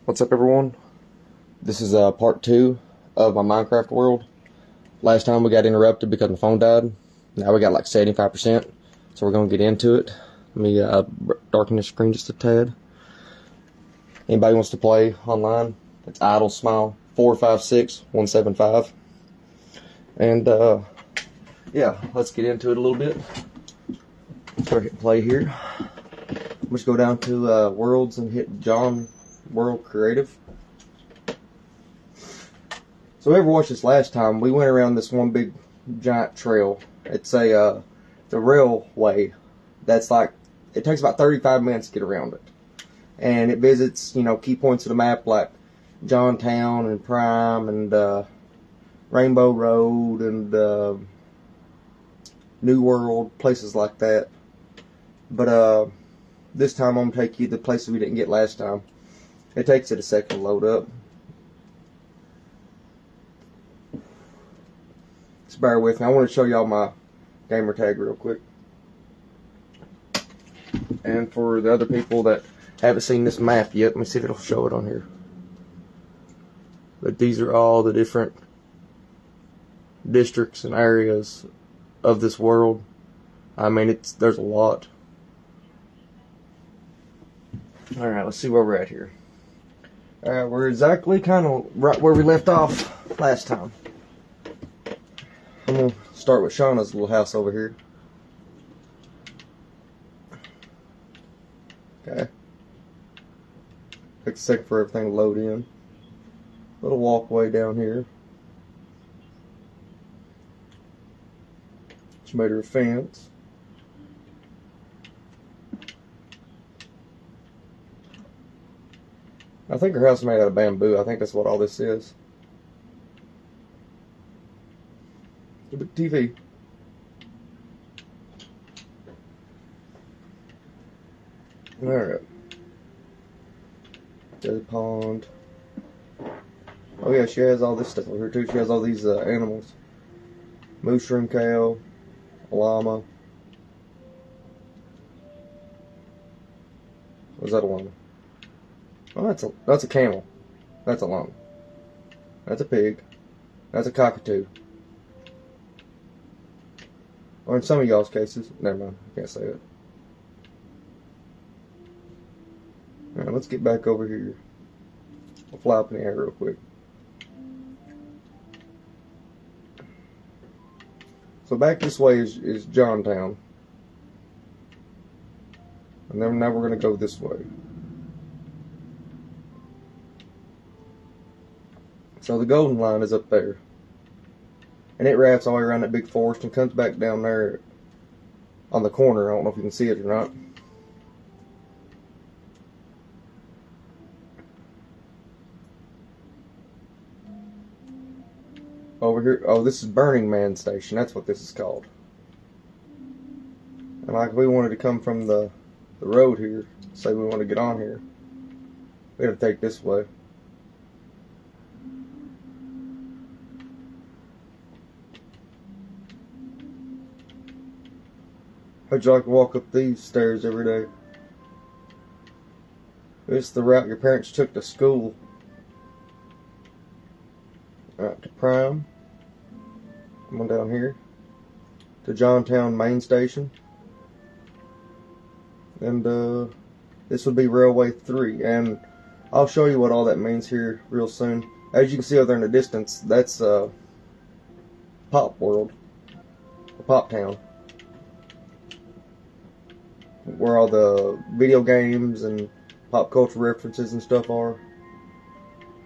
What's up, everyone? This is part 2 of my Minecraft world. Last time we got interrupted because my phone died. Now we got like 75%, so we're going to get into it. Let me darken the screen just a tad. Anybody wants to play online, it's Idle Smile 456175. And yeah, let's get into it a little bit. Start hitting play here. Let's go down to worlds and hit John World Creative. So whoever watched this last time, we went around this one big giant trail. It's the railway. That's like, it takes about 35 minutes to get around it. And it visits, key points of the map like Johntown and Prime and Rainbow Road and New World, places like that. But this time I'm going to take you to places we didn't get last time. It takes it a second to load up. Just bear with me. I want to show y'all my gamer tag real quick. And for the other people that haven't seen this map yet, let me see if it'll show it on here. But these are all the different districts and areas of this world. I mean, there's a lot. Alright, let's see where we're at here. Alright, we're exactly kind of right where we left off last time. I'm going to start with Shauna's little house over here. Okay. Takes a second for everything to load in. Little walkway down here. She made her a fence. I think her house is made out of bamboo. I think that's what all this is. A big TV. Alright. There's a pond. Oh yeah, she has all this stuff over here too. She has all these animals. Mushroom cow, a llama. Was that a llama? Oh, that's a camel. That's a llama. That's a pig. That's a cockatoo. Or in some of y'all's cases, never mind, I can't say it. Alright, let's get back over here. I'll fly up in the air real quick. So back this way is Johntown. And then now we're going to go this way. So the golden line is up there. And it wraps all the way around that big forest and comes back down there on the corner. I don't know if you can see it or not. Over here, oh, this is Burning Man Station. That's what this is called. And like we wanted to come from the road here, say we want to get on here, we have to take this way. How'd you like to walk up these stairs every day? This is the route your parents took to school. Alright, to Prime. Come on down here. To Johntown Main Station. And this would be Railway 3. And I'll show you what all that means here real soon. As you can see over there in the distance, that's Pop World. Pop Town. Where all the video games and pop culture references and stuff are.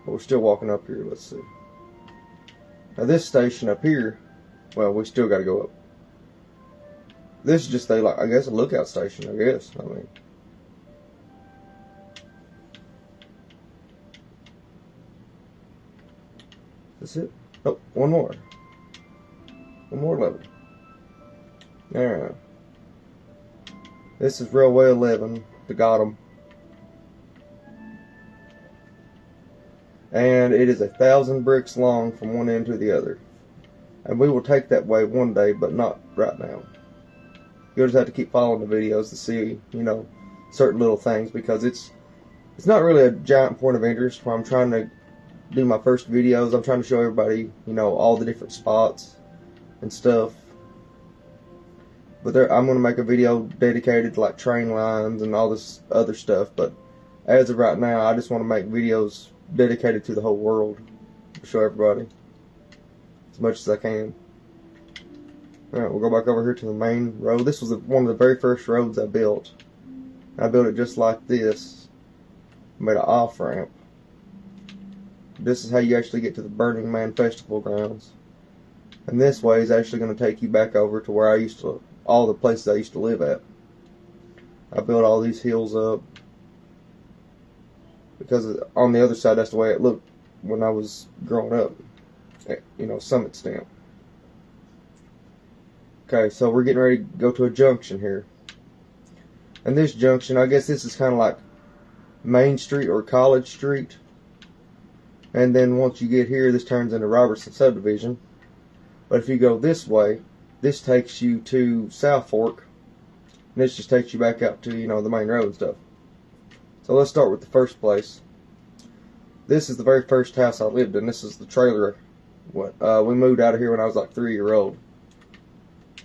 But we're still walking up here, let's see. Now this station up here, well, we still gotta go up. This is just I guess a lookout station, I guess. I mean. That's it? Oh, one more. One more level. Alright. This is Railway 11, the Gotham. And it is 1,000 bricks long from one end to the other. And we will take that way one day, but not right now. You'll just have to keep following the videos to see, certain little things, because it's it's not really a giant point of interest where I'm trying to do my first videos. I'm trying to show everybody, you know, all the different spots and stuff. But I'm going to make a video dedicated to like train lines and all this other stuff. But as of right now, I just want to make videos dedicated to the whole world. To show everybody as much as I can. Alright, we'll go back over here to the main road. This was one of the very first roads I built. I built it just like this. Made an off-ramp. This is how you actually get to the Burning Man Festival grounds. And this way is actually going to take you back over to where I used to, all the places I used to live at. I built all these hills up because on the other side that's the way it looked when I was growing up. You know, Summit Stamp. Okay, so we're getting ready to go to a junction here. And this junction, I guess this is kind of like Main Street or College Street. And then once you get here, this turns into Robertson Subdivision. But if you go this way, this takes you to South Fork. And this just takes you back out to, you know, the main road and stuff. So let's start with the first place. This is the very first house I lived in. This is the trailer. We moved out of here when I was like 3-year-old.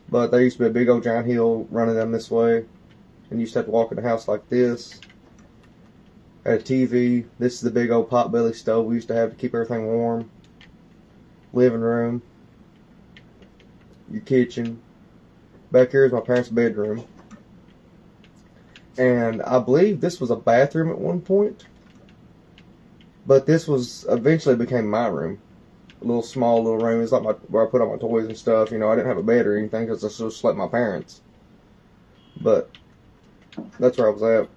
But there used to be a big old giant hill running down this way. And you used to have to walk in a house like this. Had a TV. This is the big old potbelly stove we used to have to keep everything warm. Living room. Your kitchen. Back here is my parents' bedroom. And I believe this was a bathroom at one point. But this was eventually became my room. A little small little room. It's like where I put all my toys and stuff. You know, I didn't have a bed or anything because I still slept with my parents. But that's where I was at.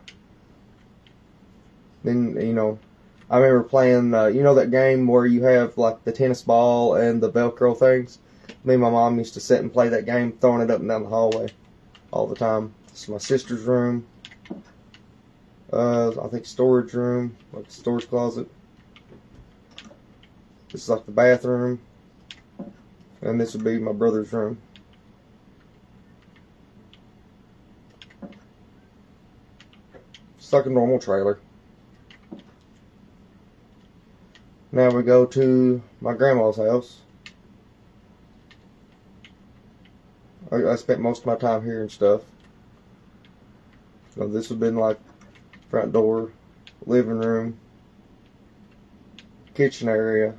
Then, you know, I remember playing, you know that game where you have like the tennis ball and the Velcro things? Me and my mom used to sit and play that game, throwing it up and down the hallway all the time. This is my sister's room. I think storage room, like storage closet. This is like the bathroom. And this would be my brother's room. It's like a normal trailer. Now we go to my grandma's house. I spent most of my time here and stuff. So this would have been like front door, living room, kitchen area.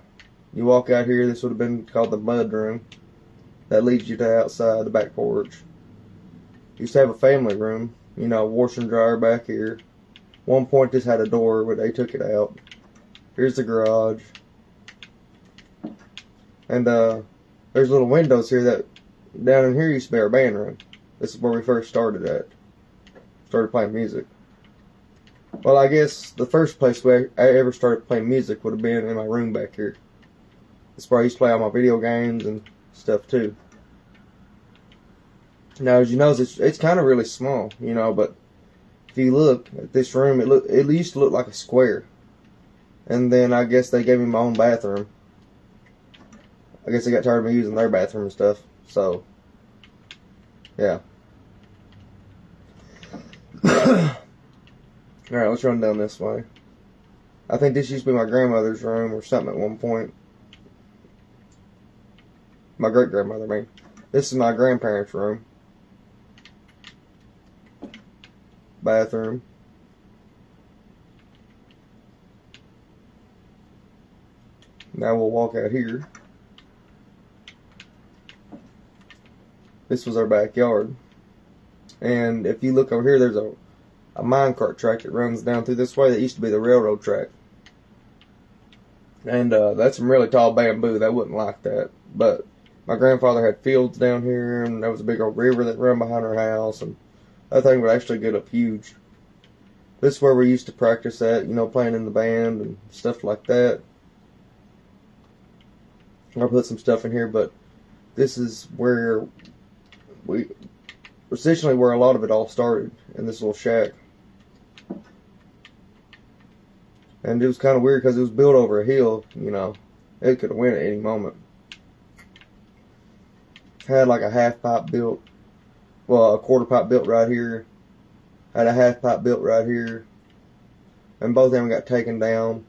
You walk out here, this would have been called the mud room. That leads you to outside the back porch. Used to have a family room, you know, washer and dryer back here. One point this had a door, but they took it out. Here's the garage. And there's little windows here that down in here used to be our band room. This is where we first started at. Started playing music. Well, I guess the first place where I ever started playing music would have been in my room back here. That's where I used to play all my video games and stuff too. Now, as you know, it's kind of really small, you know, but if you look at this room, it used to look like a square. And then I guess they gave me my own bathroom. I guess they got tired of me using their bathroom and stuff. So, yeah. Alright, let's run down this way. I think this used to be my grandmother's room or something at one point. My great-grandmother, I mean. This is my grandparents' room. Bathroom. Now we'll walk out here. This was our backyard. And if you look over here, there's a minecart track that runs down through this way. That used to be the railroad track. And that's some really tall bamboo. They wouldn't like that. But my grandfather had fields down here, and there was a big old river that ran behind our house. And that thing would actually get up huge. This is where we used to practice at, you know, playing in the band and stuff like that. I'll put some stuff in here, but this is where essentially where a lot of it all started, in this little shack. And it was kind of weird because it was built over a hill, you know. It could have went at any moment. Had like a half pipe built, well, a quarter pipe built right here. Had a half pipe built right here. and both of them got taken down.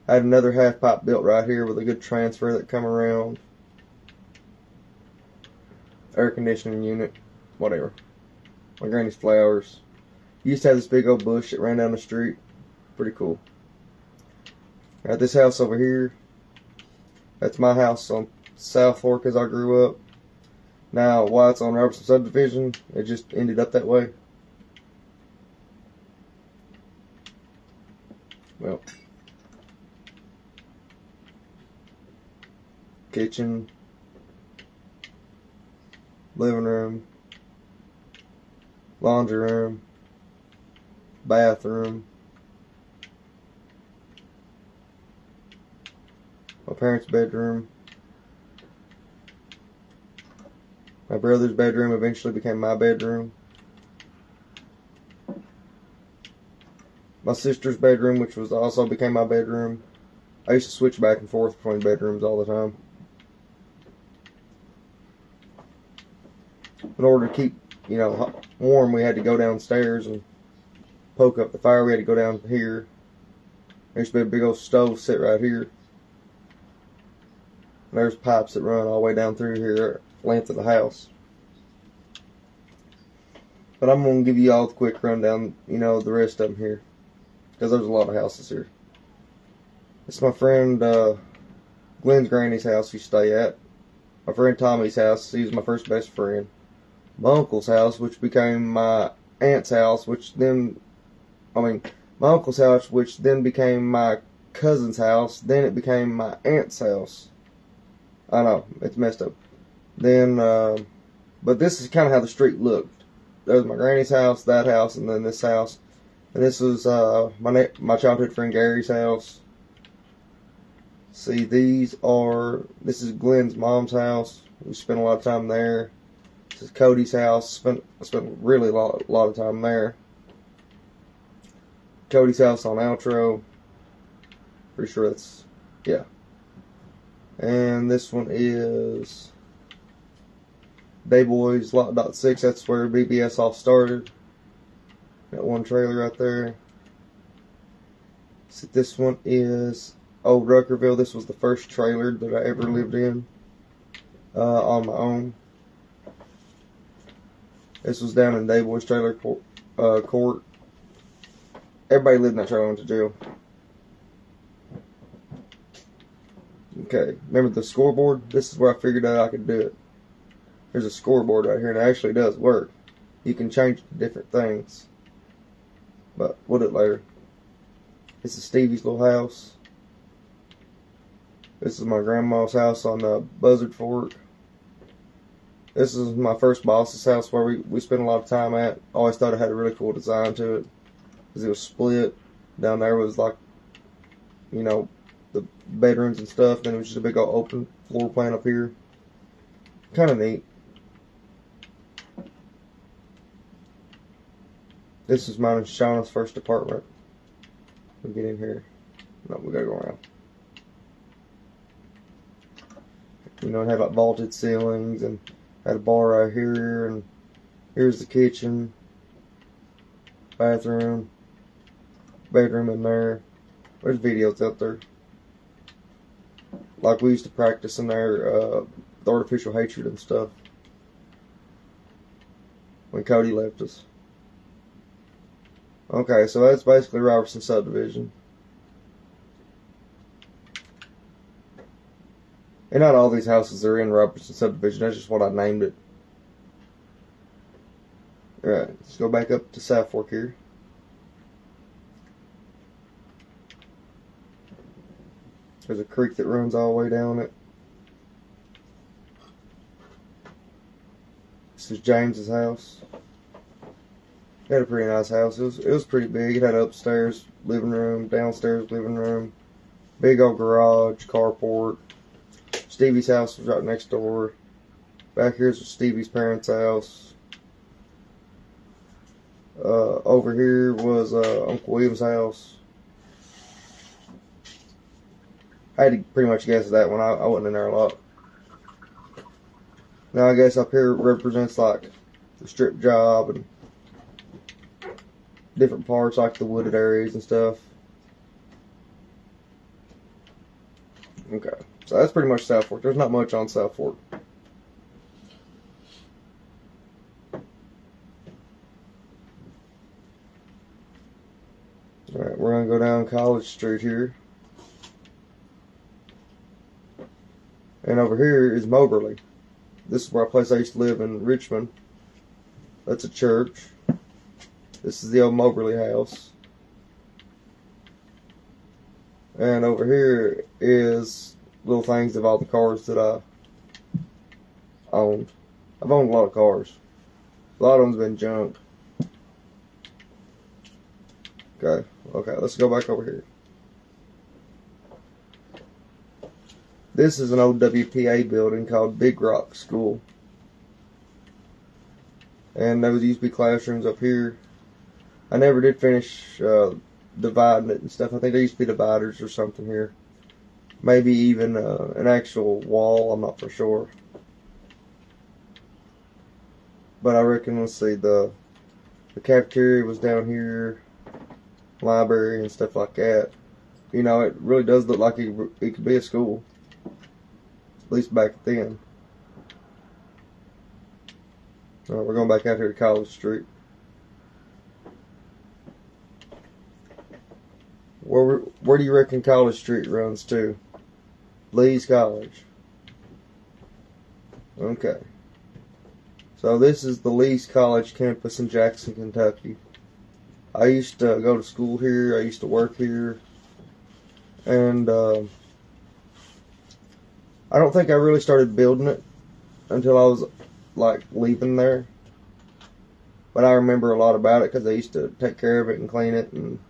I had another half pipe built right here with a good transfer that come around. Air conditioning unit, whatever. My granny's flowers. Used to have this big old bush that ran down the street. Pretty cool. Got this house over here. That's my house on South Fork as I grew up. Now, why it's on Robertson Subdivision, it just ended up that way. Well, kitchen, living room, laundry room, bathroom. My parents' bedroom. My brother's bedroom eventually became my bedroom. My sister's bedroom, which was also became my bedroom. I used to switch back and forth between bedrooms all the time. In order to keep, warm, we had to go downstairs and poke up the fire. We had to go down here. There used to be a big old stove sit right here. And there's pipes that run all the way down through here, length of the house. But I'm going to give you all the quick rundown, the rest of them here. Because there's a lot of houses here. It's my friend Glenn's granny's house we stay at. My friend Tommy's house, he was my first best friend. My uncle's house, which became my aunt's house, my uncle's house, which then became my cousin's house. Then it became my aunt's house. I know, it's messed up. Then, but this is kind of how the street looked. There was my granny's house, that house, and then this house. And this was my childhood friend Gary's house. See, this is Glenn's mom's house. We spent a lot of time there. This is Cody's house. I spent really a lot of time there. Cody's house on Outro. Pretty sure that's, yeah. And this one is Day Boys Lot 6. That's where BBS all started. That one trailer right there. So this one is Old Ruckerville. This was the first trailer that I ever lived in on my own. This was down in Day Boys trailer court. Everybody lived in that trailer, went to jail. Okay, remember the scoreboard? This is where I figured out I could do it. There's a scoreboard right here, and it actually does work. You can change different things. But we'll do it later. This is Stevie's little house. This is my grandma's house on the Buzzard Fork. This is my first boss's house where we spent a lot of time at. Always thought it had a really cool design to it. Because it was split. Down there was like, the bedrooms and stuff. Then it was just a big old open floor plan up here. Kind of neat. This is mine and Shauna's first apartment. We'll get in here. No, we gotta go around. It had like vaulted ceilings and had a bar right here, and here's the kitchen, bathroom, bedroom in there. There's videos out there. Like we used to practice in there, the artificial hatred and stuff. When Cody left us. Okay, so that's basically Robertson Subdivision. And not all these houses are in Robertson Subdivision, that's just what I named it. Alright, let's go back up to South Fork here. There's a creek that runs all the way down it. This is James's house. He had a pretty nice house. It was pretty big. It had upstairs living room, downstairs living room, big old garage, carport. Stevie's house was right next door. Back here's Stevie's parents' house. Over here was Uncle William's house. I had to pretty much guess that one. I wasn't in there a lot. Now I guess up here represents like the strip job and different parts like the wooded areas and stuff. So that's pretty much South Fork. There's not much on South Fork. Alright, we're going to go down College Street here. And over here is Moberly. This is where a place I used to live in Richmond. That's a church. This is the old Moberly house. And over here is little things of all the cars that I owned. I've owned a lot of cars. A lot of them's been junk. Okay, let's go back over here. This is an old WPA building called Big Rock School. And there used to be classrooms up here. I never did finish dividing it and stuff. I think there used to be dividers or something here. Maybe even an actual wall, I'm not for sure. But I reckon, let's see, the cafeteria was down here, library and stuff like that. You know, it really does look like it could be a school. At least back then. Alright, we're going back out here to College Street. Where do you reckon College Street runs to? Lee's College. Okay. So this is the Lee's College campus in Jackson, Kentucky. I used to go to school here. I used to work here. And I don't think I really started building it until I was like leaving there. But I remember a lot about it because I used to take care of it and clean it and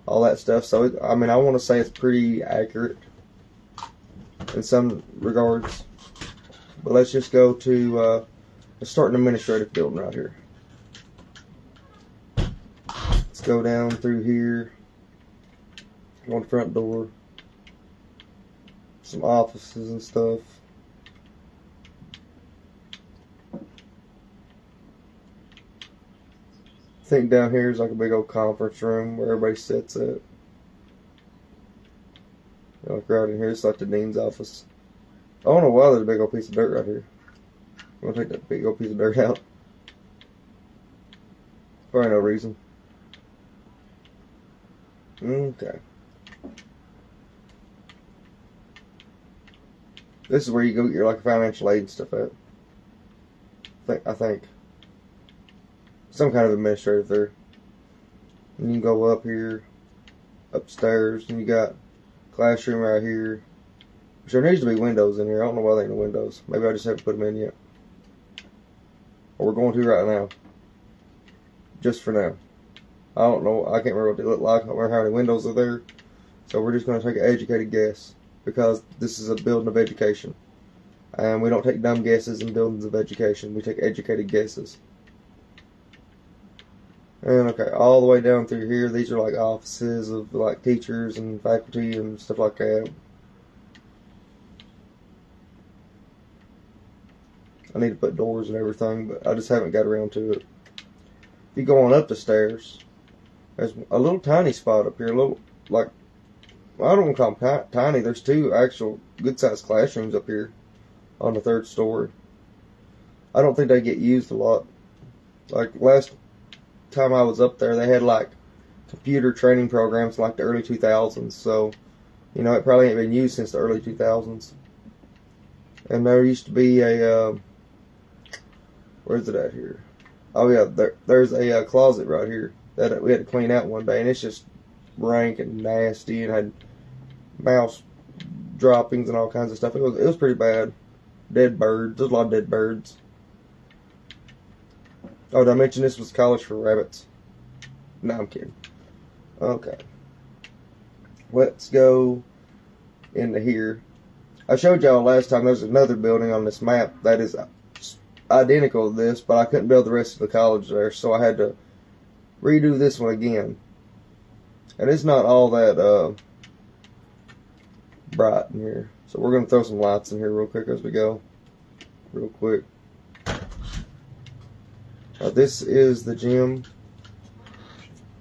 all that stuff. So, I mean, I want to say it's pretty accurate in some regards. But let's just go to, let's start an administrative building right here. Let's go down through here. Go on the front door. Some offices and stuff. I think down here is like a big old conference room where everybody sits at. Like right in here, it's like the dean's office. I don't know why there's a big old piece of dirt right here. I'm gonna take that big old piece of dirt out. Probably no reason. Okay. This is where you go get your like financial aid and stuff at. I think. Some kind of administrative there. And you can go up here, upstairs, and you got classroom right here. Which there needs to be windows in here. I don't know why there ain't no windows. Maybe I just haven't put them in yet. Or we're going to right now. Just for now. I don't know. I can't remember what they look like. I don't remember how many windows are there. So we're just going to take an educated guess. Because this is a building of education. And we don't take dumb guesses in buildings of education. We take educated guesses. And okay, all the way down through here, these are like offices of like teachers and faculty and stuff like that. I need to put doors and everything, but I just haven't got around to it. If you go on up the stairs, there's a little tiny spot up here, a little, like, well, I don't want to call them tiny. There's two actual good-sized classrooms up here on the third story. I don't think they get used a lot. Like, last time I was up there, they had, like, computer training programs like the early 2000s. So, you know, it probably ain't been used since the early 2000s. And there used to be a, where's it at here? Oh, yeah, there's a closet right here that we had to clean out one day. And it's just rank and nasty and had mouse droppings and all kinds of stuff. It was pretty bad. Dead birds. There's a lot of dead birds. Oh, did I mention this was college for rabbits? No, I'm kidding. Okay. Let's go into here. I showed y'all last time there's another building on this map that is identical to this, but I couldn't build the rest of the college there, so I had to redo this one again. And it's not all that bright in here. So we're going to throw some lights in here real quick as we go. Real quick. This is the gym.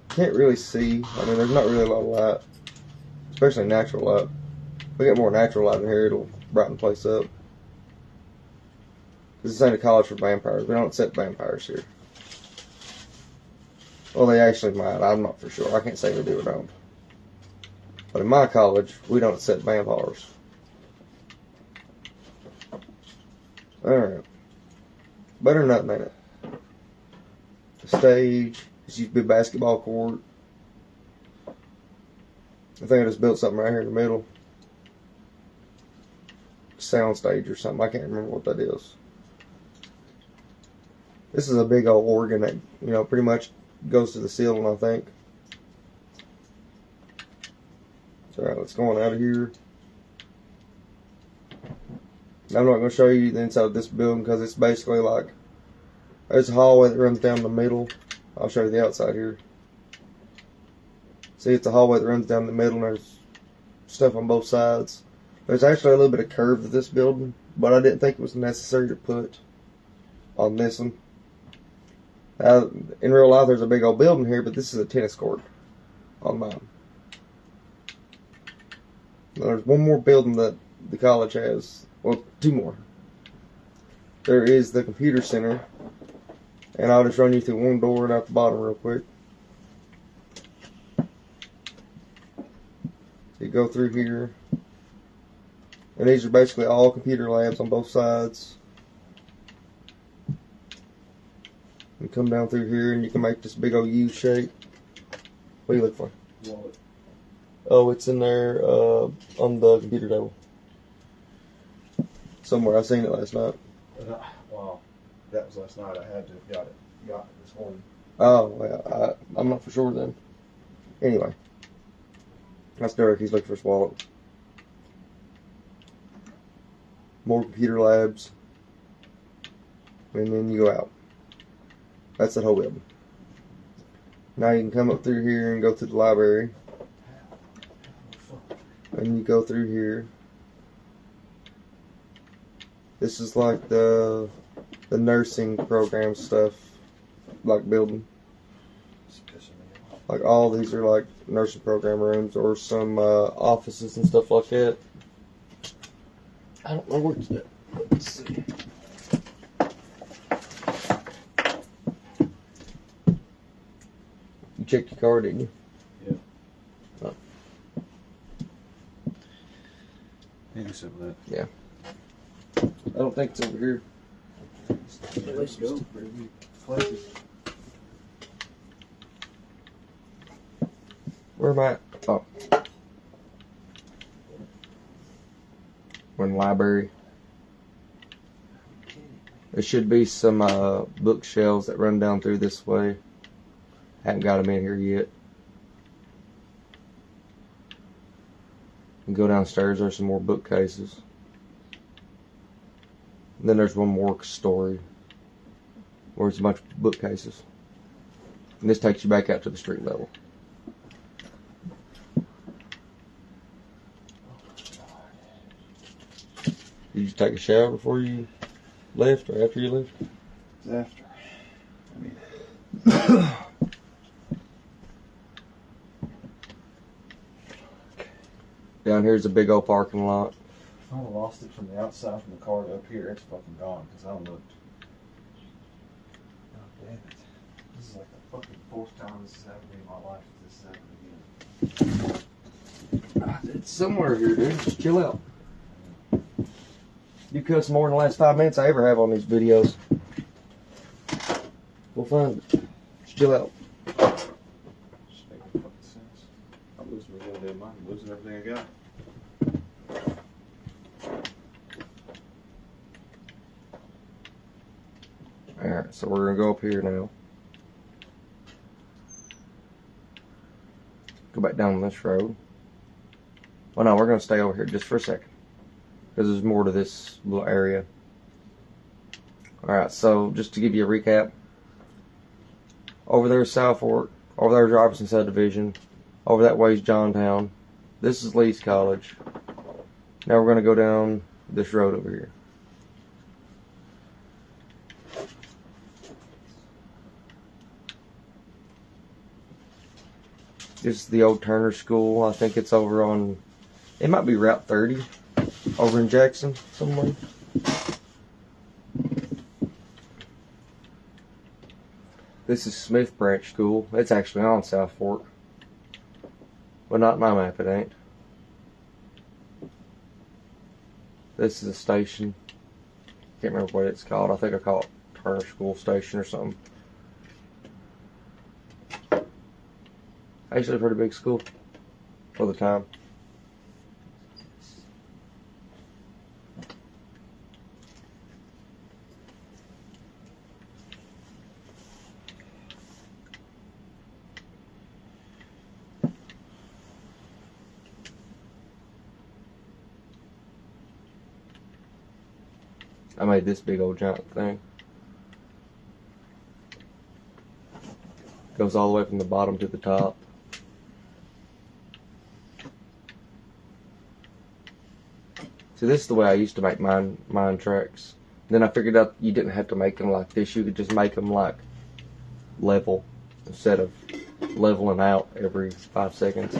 Can't really see. I mean, there's not really a lot of light. Especially natural light. we get more natural light in here, it'll brighten the place up. This ain't a college for vampires. We don't accept vampires here. Well, they actually might. I'm not for sure. I can't say we do or don't. But in my college, we don't accept vampires. Alright. Better than nothing, ain't it? The stage. This used to be a basketball court. I think I just built something right here in the middle. Sound stage or something. I can't remember what that is. This is a big old organ that, you know, pretty much goes to the ceiling, I think. So, alright, let's go on out of here. I'm not going to show you the inside of this building because it's basically like, there's a hallway that runs down the middle. I'll show you the outside here. See, it's a hallway that runs down the middle and there's stuff on both sides. There's actually a little bit of curve to this building, but I didn't think it was necessary to put on this one. In real life, there's a big old building here, but this is a tennis court on mine. Now, there's one more building that the college has. Well, two more. There is the computer center, and I'll just run you through one door and out the bottom real quick. You go through here, and these are basically all computer labs on both sides. You come down through here and you can make this big old U shape. What do you look for? Wallet. Oh, it's in there on the computer table. Somewhere. I seen it last night. Wow. That was last night. I had to have got it this morning. Oh, well, I'm not for sure then. Anyway. That's Derek. He's looking for his wallet. More computer labs. And then you go out. That's the whole building. Now you can come up through here and go to the library. And you go through here. This is like the nursing program stuff, like building. Like all these are like nursing program rooms or some offices and stuff like that. I don't know where it's at. Let's see. You checked your card, didn't you? Yeah. Oh. Maybe some of that. Yeah. I don't think it's over here. Let's go. Places. Where am I at? Oh. We're in the library. There should be some bookshelves that run down through this way. Haven't got them in here yet. And go downstairs, there's some more bookcases. And then there's one more story where it's a bunch of bookcases. And this takes you back out to the street level. Did you take a shower before you left or after you left? It's after. I mean, Down here's a big old parking lot. I lost it from the outside from the car to up here. It's fucking gone because I looked. God damn it. This is like the fucking fourth time this has happened in my life. This has happened again. It's somewhere here, dude. Just chill out. You cuss more in the last 5 minutes I ever have on these videos. We'll find it. Just chill out. Just making fucking sense. I'm losing my goddamn mind. I'm losing everything I got. Alright, so we're going to go up here now. Go back down this road. Well, no, we're going to stay over here just for a second. Because there's more to this little area. Alright, so just to give you a recap. Over there is South Fork. Over there is Robertson Subdivision. Over that way is Johntown. This is Lee's College. Now we're going to go down this road over here. This is the old Turner School. I think it's over on It might be Route 30 over in Jackson somewhere. This is Smith Branch School. It's actually on South Fork. But not my map, it ain't. This is a station. Can't remember what it's called. I think I call it Turner School Station or something. Actually a pretty big school for the time. I made this big old giant thing. Goes all the way from the bottom to the top. See, this is the way I used to make mine tracks. Then I figured out you didn't have to make them like this. You could just make them like level instead of leveling out every 5 seconds.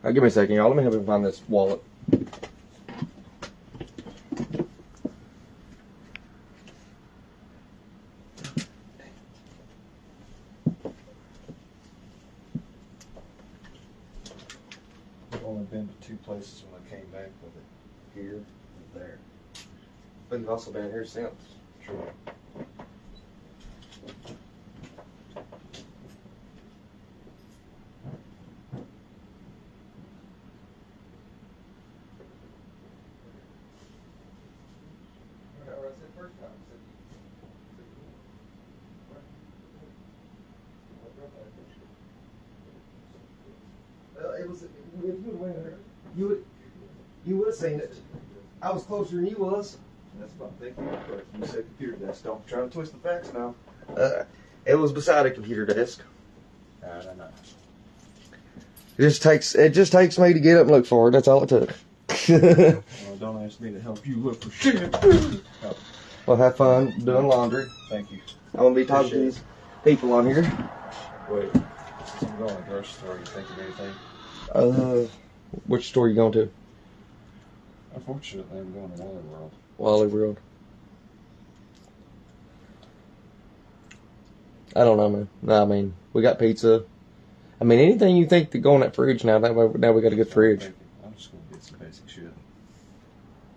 Alright, give me a second, y'all. Let me help you find this wallet. I've only been to 2 places when I came back with it. Here and there. But you've also been here since. True. It was. If you would have went there, you would have seen it. I was closer than you was. That's what I'm thinking at first. You said computer desk. Don't try to twist the facts now. It was beside a computer desk. Alright, I know. It just takes me to get up and look for it. That's all it took. Well, don't ask me to help you look for shit. Oh, Well, have fun doing laundry. thank you. I'm gonna be talking to these people on here. Wait, since I'm going to the grocery store, you think of anything? Which store you going to? Unfortunately, I'm going to Wally World. Wally World. I don't know, man. No, I mean, we got pizza. I mean, anything you think to go in that fridge now. That way, now we got a good fridge. I'm just going to get some basic shit.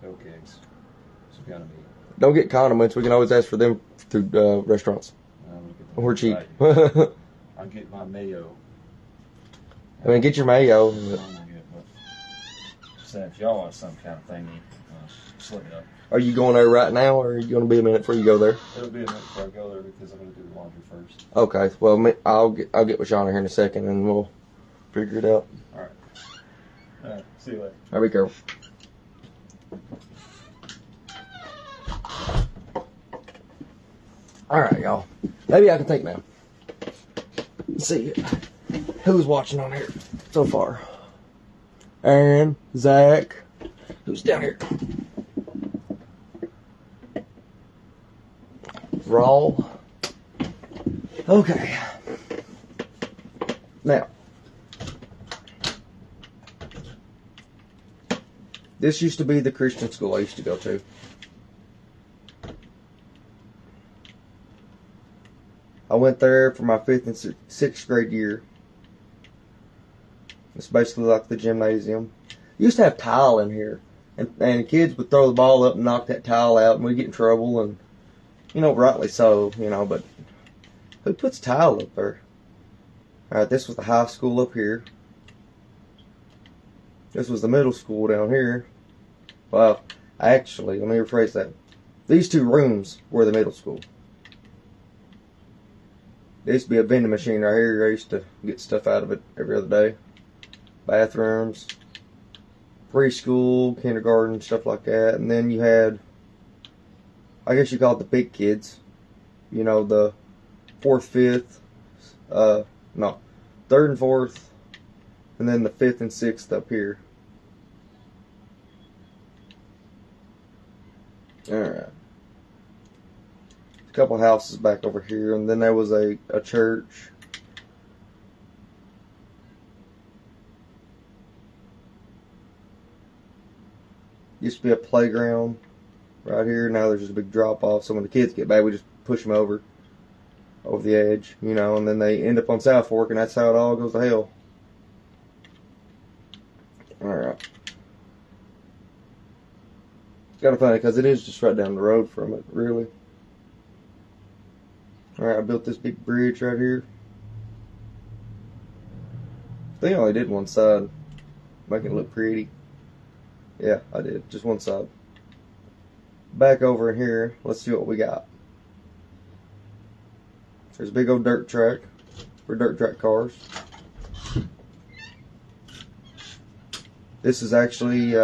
No cakes. Some kind of meat. Don't get condiments. We can always ask for them through restaurants. I'm gonna get the We're cheap. right. I'll get my mayo. I mean, get your mayo. I'm gonna get, but say if y'all want some kind of thingy, slip it up. Are you going there right now, or are you going to be a minute before you go there? It'll be a minute before I go there because I'm gonna do the laundry first. Okay. Well, I'll get with Shauna here in a second, and we'll figure it out. All right. See you later. All right, be careful. All right, y'all. Maybe I can think now. Let's see who's watching on here so far. Aaron, Zach, who's down here? Raw. Okay. Now, this used to be the Christian school I used to go to. I went there for my 5th and 6th grade year. It's basically like the gymnasium. Used to have tile in here, and kids would throw the ball up and knock that tile out, and we'd get in trouble, and rightly so, but who puts tile up there? Alright, this was the high school up here. This was the middle school down here. Well, actually, let me rephrase that. These 2 rooms were the middle school. There used to be a vending machine right here. I used to get stuff out of it every other day. Bathrooms, preschool, kindergarten, stuff like that. And then you had, I guess you call it the big kids. The 4th, 5th, 3rd and 4th, and then the 5th and 6th up here. Alright. A couple houses back over here, and then there was a church. Used to be a playground right here. Now there's just a big drop off. So when the kids get back, we just push them over the edge, you know, and then they end up on South Fork, and that's how it all goes to hell. Alright. It's kind of funny because it is just right down the road from it, really. Alright, I built this big bridge right here. I think I only did one side, make it look pretty. Yeah, I did. Just one side. Back over in here, let's see what we got. There's a big old dirt track for dirt track cars. This is actually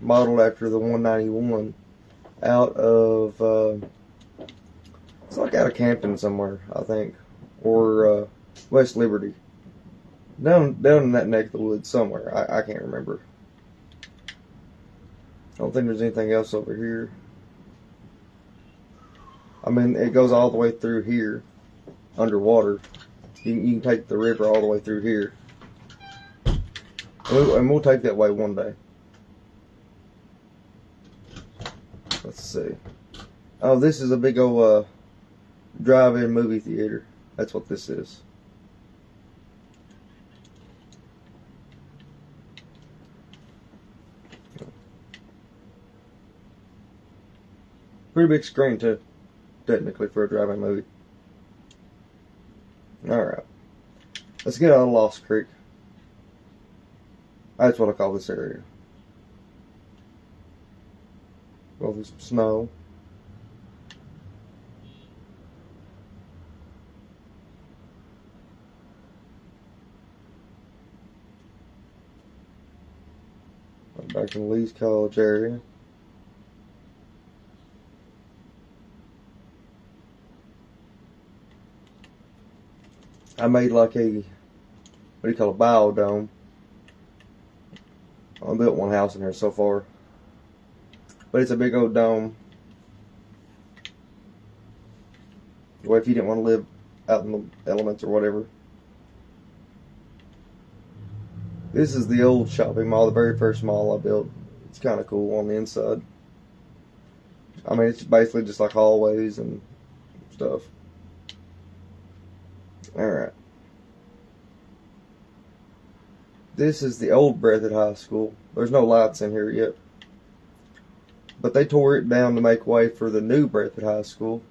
modeled after the 191 out of, it's like out of Campton somewhere, I think, or West Liberty. Down in that neck of the woods somewhere. I can't remember. I don't think there's anything else over here. I mean, it goes all the way through here, underwater. You can take the river all the way through here. And we'll take that way one day. Let's see. Oh, this is a big old drive-in movie theater. That's what this is. Pretty big screen too, technically, for a drive-in movie. Alright. Let's get out of Lost Creek. That's what I call this area. Well, there's some snow. Back in Lee's College area. I made like a, what do you call it, biodome. I built one house in here so far. But it's a big old dome. Well, if you didn't want to live out in the elements or whatever. This is the old shopping mall, the very first mall I built. It's kind of cool on the inside. I mean, it's basically just like hallways and stuff. Alright. This is the old Breathitt High School. There's no lights in here yet. But they tore it down to make way for the new Breathitt High School.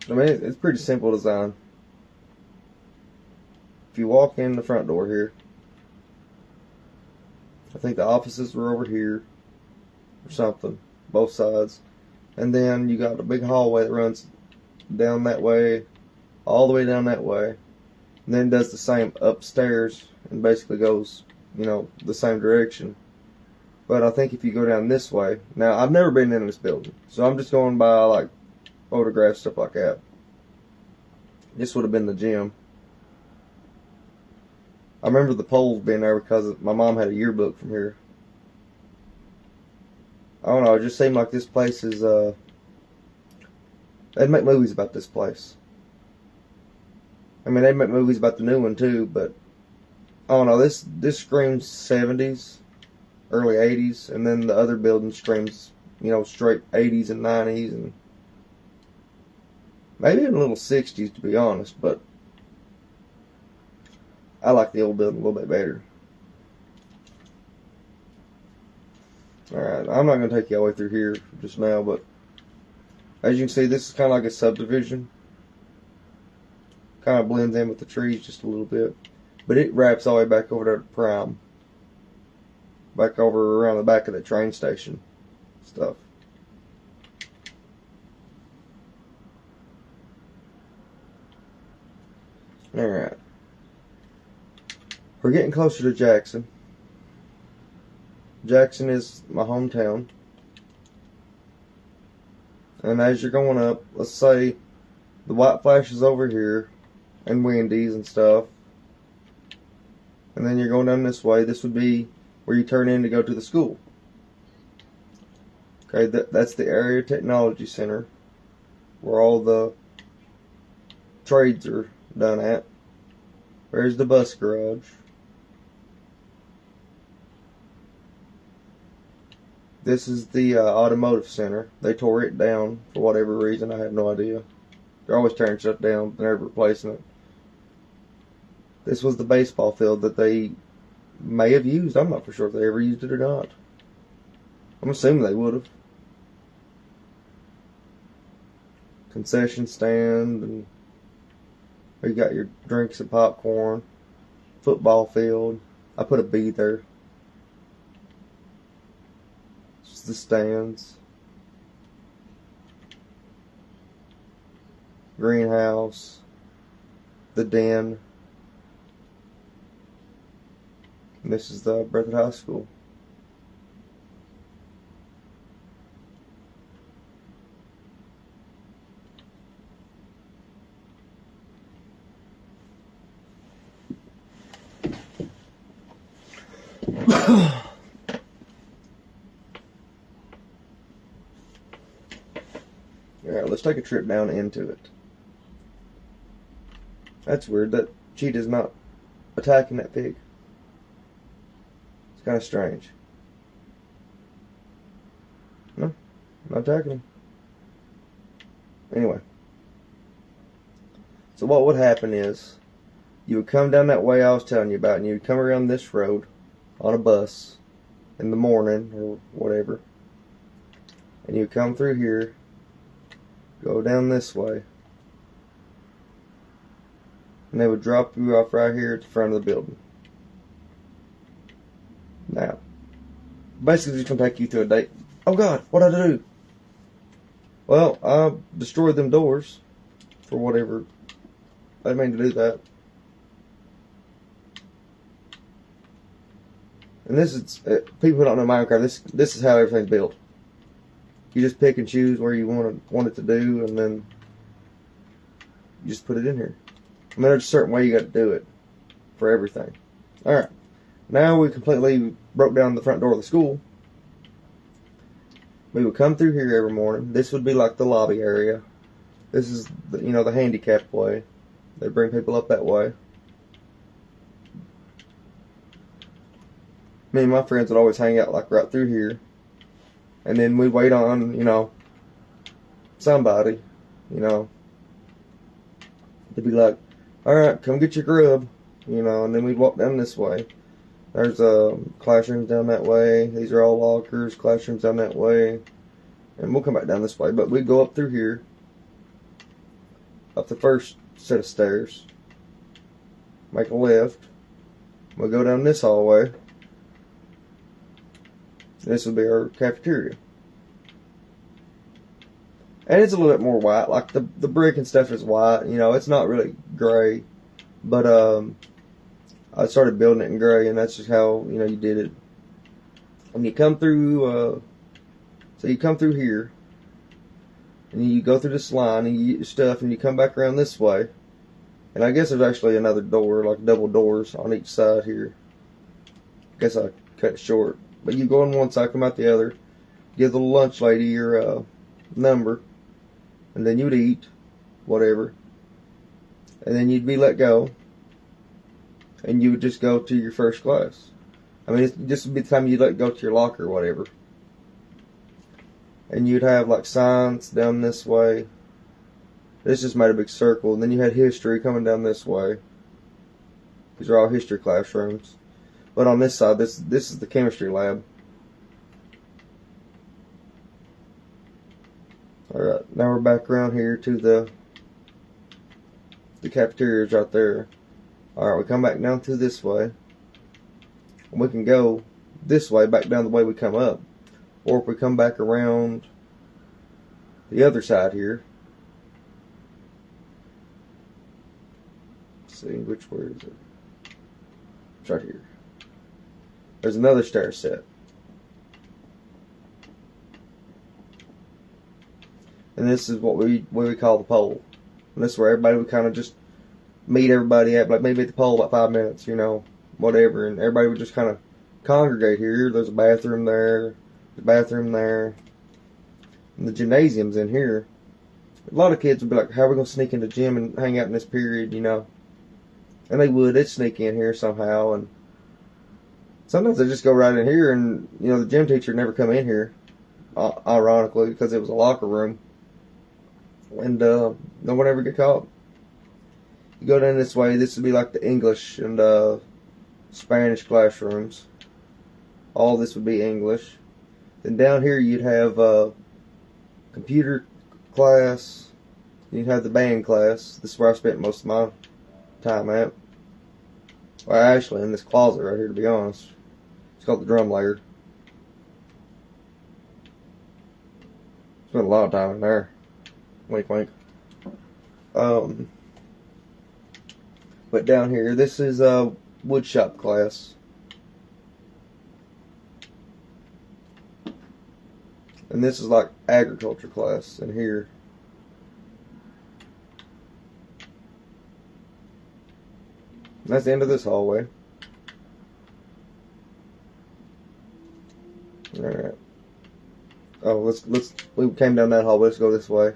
I mean, it's pretty simple design. If you walk in the front door here, I think the offices were over here or something, both sides. And then you got a big hallway that runs down that way, all the way down that way. And then does the same upstairs and basically goes, you know, the same direction. But I think if you go down this way, now I've never been in this building, so I'm just going by like photographs, stuff like that. This would have been the gym. I remember the poles being there because my mom had a yearbook from here. I don't know, it just seemed like this place is, they'd make movies about this place. I mean, they'd make movies about the new one too, but, I don't know, this screams 70s, early 80s, and then the other building screams, you know, straight 80s and 90s, and maybe even a little 60s, to be honest, but I like the old building a little bit better. Alright, I'm not going to take you all the way through here just now, but as you can see, this is kind of like a subdivision. Kind of blends in with the trees just a little bit. But it wraps all the way back over there to Prime. Back over around the back of the train station stuff. Alright. We're getting closer to Jackson. Jackson is my hometown. And as you're going up, let's say the white flash is over here and Wendy's and stuff. And then you're going down this way. This would be where you turn in to go to the school. Okay, that's the Area Technology Center, where all the trades are done at. There's the bus garage. This is the automotive center. They tore it down for whatever reason. I have no idea. They're always tearing shut down. They're never replacing it. This was the baseball field that they may have used. I'm not for sure if they ever used it or not. I'm assuming they would have. Concession stand, and you got your drinks and popcorn. Football field. I put a B there. Just the stands. Greenhouse. The den. And this is the Breathitt High School. Alright, let's take a trip down into it. That's weird that cheetah's not attacking that pig. It's kind of strange. No, not attacking him. Anyway. So what would happen is, you would come down that way I was telling you about, and you would come around this road on a bus in the morning or whatever, and you would come through here, go down this way, and they would drop you off right here at the front of the building. Now, basically it's going to take you to a date. Oh God, what'd I do? Well, I destroyed them doors for whatever. I didn't mean to do that. And this is, people who don't know Minecraft, this is how everything's built. You just pick and choose where you want it to do, and then you just put it in here. I mean, there's a certain way you got to do it for everything. Alright, now we completely broke down the front door of the school. We would come through here every morning. This would be like the lobby area. This is, the handicapped way. They bring people up that way. Me and my friends would always hang out like right through here. And then we'd wait on, somebody, to be like, alright, come get your grub, and then we'd walk down this way. There's classrooms down that way. These are all lockers, classrooms down that way. And we'll come back down this way. But we'd go up through here, up the first set of stairs, make a left. We'll go down this hallway. This will be our cafeteria. And it's a little bit more white. Like the brick and stuff is white. It's not really gray. But I started building it in gray, and that's just how, you did it. And you come through, so you come through here, and you go through this line, and you get your stuff, and you come back around this way. And I guess there's actually another door, like double doors on each side here. I guess I cut it short. But you go on one side, come out the other, give the lunch lady your number, and then you'd eat, whatever. And then you'd be let go, and you would just go to your first class. I mean, this would be the time you'd let go to your locker or whatever. And you'd have like science down this way. This just made a big circle. And then you had history coming down this way. These are all history classrooms. But on this side, this is the chemistry lab. Alright, now we're back around here to the cafeteria's right there. Alright, we come back down through this way. And we can go this way, back down the way we come up. Or if we come back around the other side here. Let's see, which way is it? It's right here. There's another stair set. And this is what we call the pole. And this is where everybody would kind of just meet everybody at, like maybe at the pole about 5 minutes, you know, whatever, and everybody would just kind of congregate here. There's a bathroom there, and the gymnasium's in here. A lot of kids would be like, how are we going to sneak into the gym and hang out in this period, you know? And they would. They'd sneak in here somehow, and sometimes they just go right in here, and, you know, the gym teacher never come in here, ironically, because it was a locker room. And no one ever get caught. You go down this way, this would be like the English and Spanish classrooms. All this would be English. Then down here you'd have computer class. You'd have the band class. This is where I spent most of my time at. Well, actually, in this closet right here, to be honest. It's called the drum layer. Spent a lot of time in there. Wink, wink. But down here, this is wood shop class. And this is like agriculture class in here. And that's the end of this hallway. Alright. Oh, we came down that hallway, let's go this way.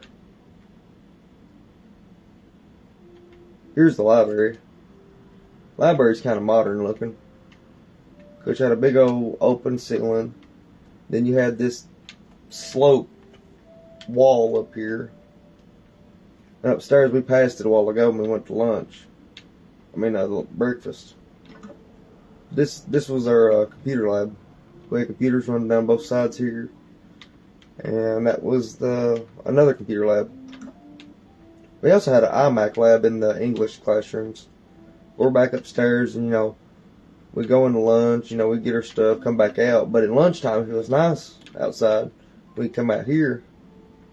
Here's the library. Library's kind of modern looking. Which had a big old open ceiling. Then you had this sloped wall up here. And upstairs we passed it a while ago when we went to lunch. Breakfast. This was our computer lab. We had computers running down both sides here. And that was another computer lab. We also had an iMac lab in the English classrooms. We're back upstairs, and, you know, we go into lunch, you know, we get our stuff, come back out. But at lunchtime, if it was nice outside, we'd come out here.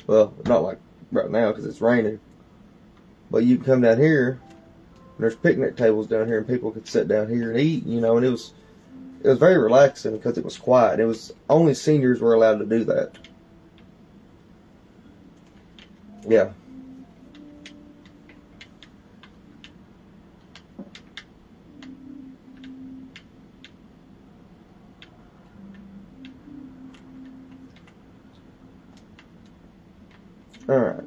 Well, not like right now because it's raining. But you can come down here, and there's picnic tables down here, and people could sit down here and eat, you know, and it was very relaxing because it was quiet. It was only seniors were allowed to do that. Yeah. Alright.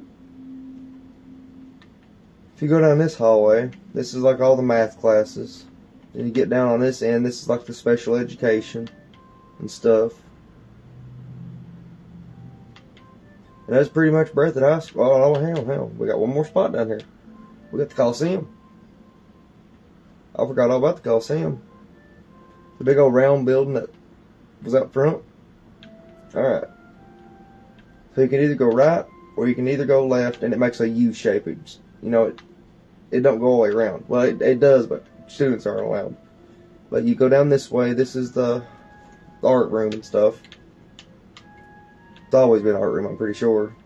If you go down this hallway, this is like all the math classes. Then you get down on this end, this is like the special education and stuff. And that's pretty much Breathitt High School. Oh, hell. We got one more spot down here. We got the Coliseum. I forgot all about the Coliseum. The big old round building that was out front. Alright. So you can either go right or you can either go left, and it makes a U shape. It's, you know, it don't go all the way around. Well, it does, but students aren't allowed. But you go down this way. This is the art room and stuff. It's always been art room, I'm pretty sure.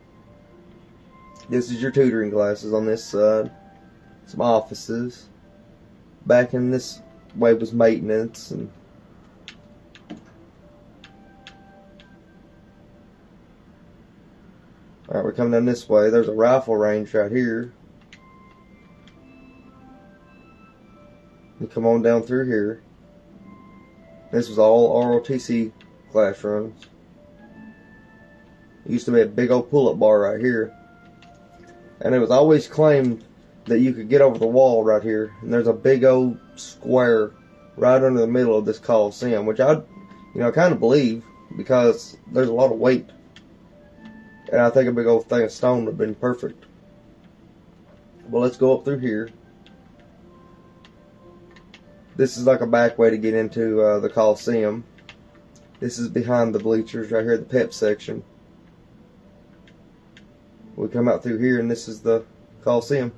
This is your tutoring classes on this side. Some offices. Back in this way was maintenance and alright, we're coming down this way. There's a rifle range right here. You come on down through here. This was all ROTC classrooms. It used to be a big old pull-up bar right here. And it was always claimed that you could get over the wall right here. And there's a big old square right under the middle of this Coliseum, which I kind of believe because there's a lot of weight. And I think a big old thing of stone would have been perfect. Well, let's go up through here. This is like a back way to get into the Coliseum. This is behind the bleachers right here, the pep section. We come out through here, and this is the Coliseum.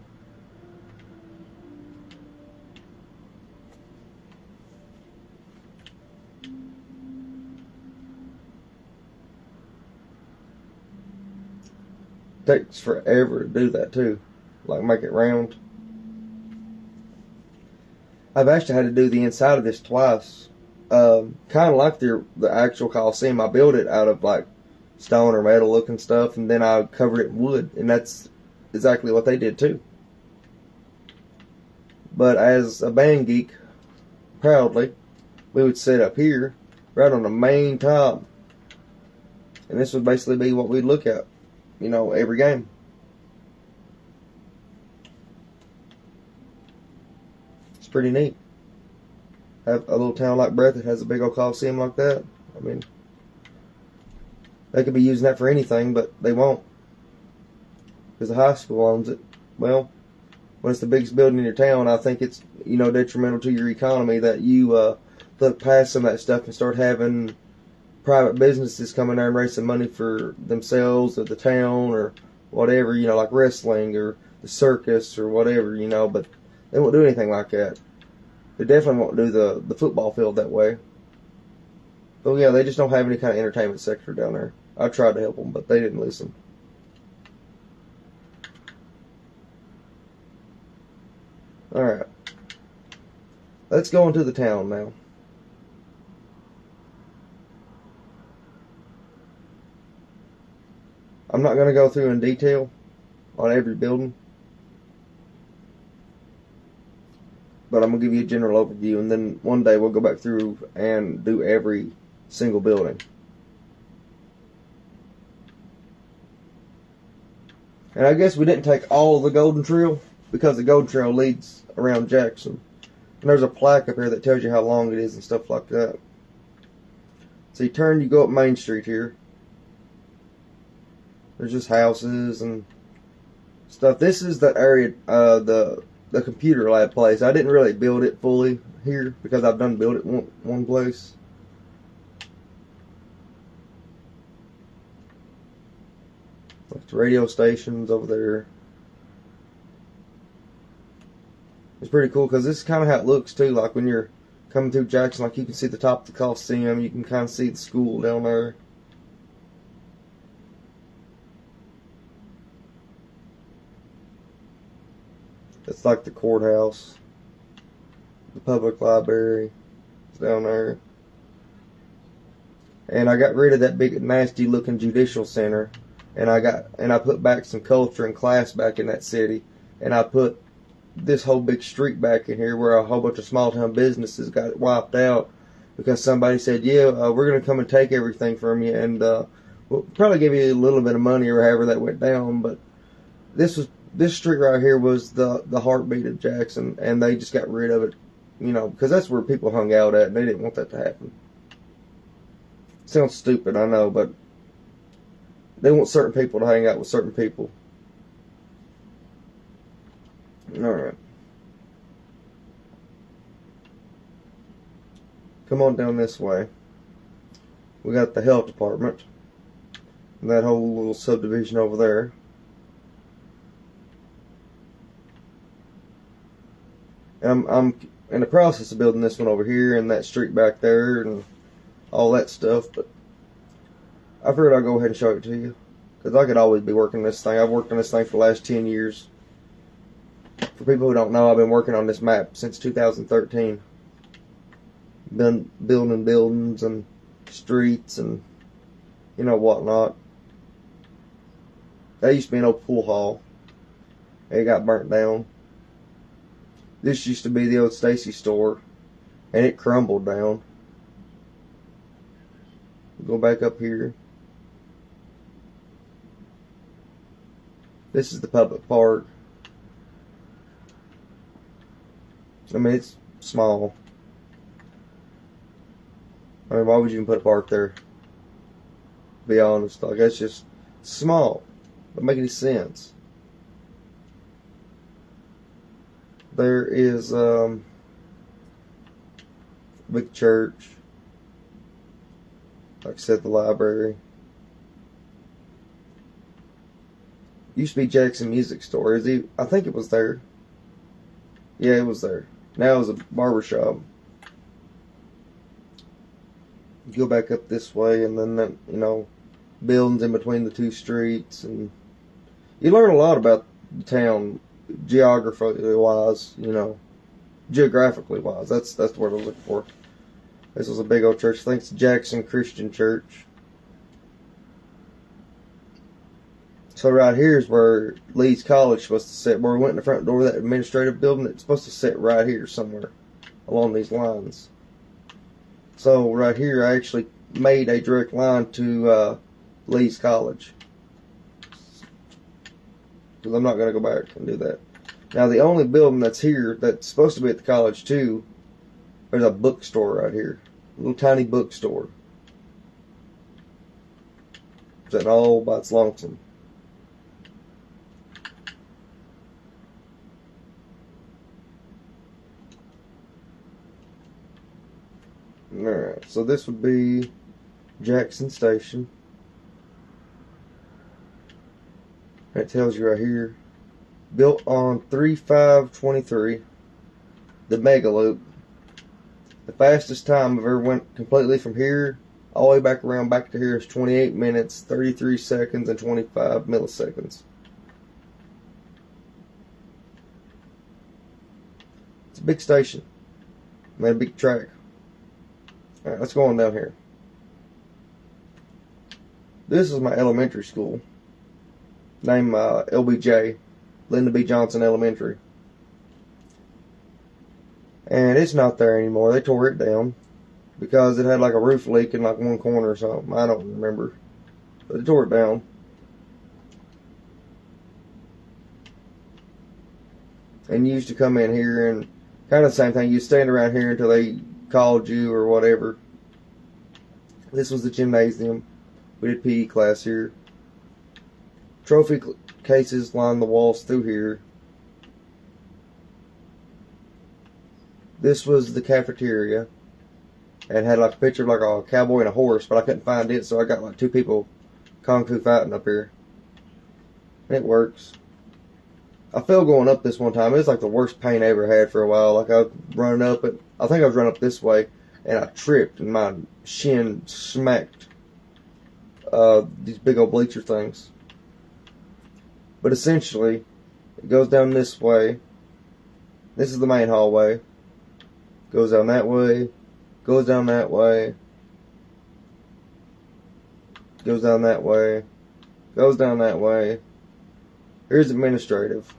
Takes forever to do that too, like make it round. I've actually had to do the inside of this twice. Kind of like the actual Coliseum. I built it out of like stone or metal looking stuff, and then I covered it in wood, and that's exactly what they did too. But as a band geek, proudly, we would sit up here, right on the main top. And this would basically be what we'd look at, you know, every game. It's pretty neat. Have a little town like Breathitt has a big old coliseum like that. I mean, they could be using that for anything, but they won't. Because the high school owns it. Well, when it's the biggest building in your town, I think it's, you know, detrimental to your economy that you look past some of that stuff and start having private businesses coming there and raising money for themselves or the town or whatever, you know, like wrestling or the circus or whatever, you know, but they won't do anything like that. They definitely won't do the football field that way. But yeah, they just don't have any kind of entertainment sector down there. I tried to help them, but they didn't listen. Alright. Let's go into the town now. I'm not going to go through in detail on every building, but I'm going to give you a general overview, and then one day we'll go back through and do every single building. And I guess we didn't take all of the Golden Trail, because the Golden Trail leads around Jackson. And there's a plaque up here that tells you how long it is and stuff like that. So you go up Main Street here. There's just houses and stuff. This is the area, the computer lab place. I didn't really build it fully here because I've done build it one place. Like the radio stations over there. It's pretty cool because this is kind of how it looks too. Like when you're coming through Jackson, like you can see the top of the Coliseum. You can kind of see the school down there. It's like the courthouse. The public library is down there. And I got rid of that big nasty looking judicial center. And I put back some culture and class back in that city. And I put this whole big street back in here where a whole bunch of small town businesses got wiped out because somebody said, yeah, we're going to come and take everything from you, and we'll probably give you a little bit of money or however that went down. But this street right here was the heartbeat of Jackson, and they just got rid of it, you know, because that's where people hung out at, and they didn't want that to happen. Sounds stupid, I know, but they want certain people to hang out with certain people. Alright. Come on down this way. We got the health department. And that whole little subdivision over there. And I'm in the process of building this one over here and that street back there and all that stuff, but I figured I'd go ahead and show it to you. Because I could always be working this thing. I've worked on this thing for the last 10 years. For people who don't know, I've been working on this map since 2013. Been building buildings and streets and, you know, whatnot. That used to be an old pool hall. It got burnt down. This used to be the old Stacy store, and it crumbled down. Go back up here. This is the public park. I mean, it's small. I mean, why would you even put a park there? To be honest, like, that's just small. Doesn't make any sense. There is big church. Like I said, the library. Used to be Jackson Music Store. I think it was there. Yeah, it was there. Now it's a barber shop. Go back up this way, and then that, you know, buildings in between the two streets, and you learn a lot about the town, geographically wise. You know, geographically wise. That's the word I was looking for. This was a big old church. I think it's Jackson Christian Church. So right here is where Lee's College is supposed to sit. Where we went in the front door of that administrative building, it's supposed to sit right here somewhere along these lines. So right here, I actually made a direct line to Lee's College. Because I'm not going to go back and do that. Now the only building that's here that's supposed to be at the college too, there's a bookstore right here. A little tiny bookstore. Sitting all by its lonesome. Alright, so this would be Jackson Station. It tells you right here. Built on 3/5/23, the Mega Loop. The fastest time I've ever went completely from here all the way back around back to here is 28 minutes, 33 seconds, and 25 milliseconds. It's a big station. And a big track. Alright, let's go on down here. This is my elementary school. Named LBJ. Lyndon B. Johnson Elementary. And it's not there anymore. They tore it down because it had like a roof leak in like one corner or something. I don't remember. But they tore it down. And you used to come in here and kind of the same thing. You stand around here until they called you or whatever. This was the gymnasium. We did PE class here. Trophy cases line the walls through here. This was the cafeteria. And had like a picture of like a cowboy and a horse, but I couldn't find it, so I got like two people kung fu fighting up here. And it works. I fell going up this one time. It was like the worst pain I ever had for a while. Like I was running up it. I think I was running up this way, and I tripped, and my shin smacked these big old bleacher things. But essentially, it goes down this way. This is the main hallway. Goes down that way. Goes down that way. Goes down that way. Goes down that way. Here's administrative.